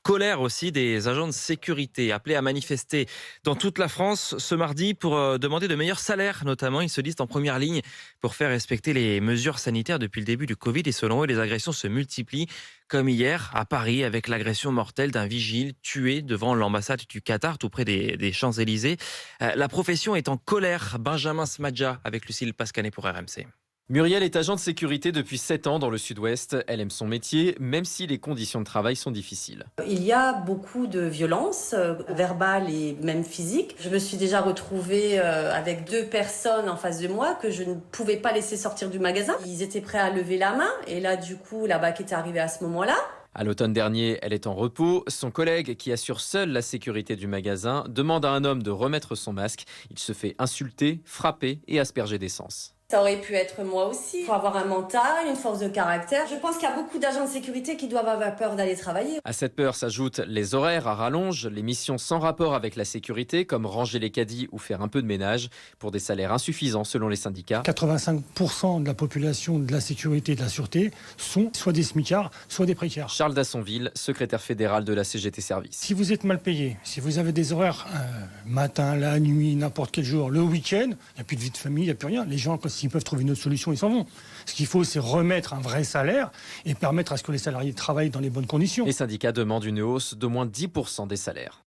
colère aussi des agents de sécurité appelés à manifester dans toute la France ce mardi pour demander de meilleurs salaires notamment. Ils se disent en première ligne pour faire respecter les mesures sanitaires depuis le début du Covid et selon eux, les agressions se multiplient comme hier à Paris avec l'agression mortelle d'un vigile tué devant l'ambassade du Qatar tout près des Champs-Élysées. La profession est en colère. Benjamin Smadja avec Lucille Pascanet pour RMC. Muriel est agent de sécurité depuis 7 ans dans le sud-ouest. Elle aime son métier, même si les conditions de travail sont difficiles. Il y a beaucoup de violences, verbales et même physiques. Je me suis déjà retrouvée avec 2 personnes en face de moi que je ne pouvais pas laisser sortir du magasin. Ils étaient prêts à lever la main et là, du coup, la BAC est arrivée à ce moment-là. À l'automne dernier, elle est en repos. Son collègue, qui assure seul la sécurité du magasin, demande à un homme de remettre son masque. Il se fait insulter, frapper et asperger d'essence. Ça aurait pu être moi aussi. Il faut avoir un mental, une force de caractère. Je pense qu'il y a beaucoup d'agents de sécurité qui doivent avoir peur d'aller travailler. À cette peur s'ajoutent les horaires à rallonge, les missions sans rapport avec la sécurité, comme ranger les caddies ou faire un peu de ménage, pour des salaires insuffisants selon les syndicats. 85% de la population de la sécurité et de la sûreté sont soit des smicards, soit des précaires. Charles Dassonville, secrétaire fédéral de la CGT Service. Si vous êtes mal payé, si vous avez des horaires matin, la nuit, n'importe quel jour, le week-end, il n'y a plus de vie de famille, il n'y a plus rien. Les gens, s'ils peuvent trouver une autre solution, ils s'en vont. Ce qu'il faut, c'est remettre un vrai salaire et permettre à ce que les salariés travaillent dans les bonnes conditions. Les syndicats demandent une hausse d'au moins 10% des salaires.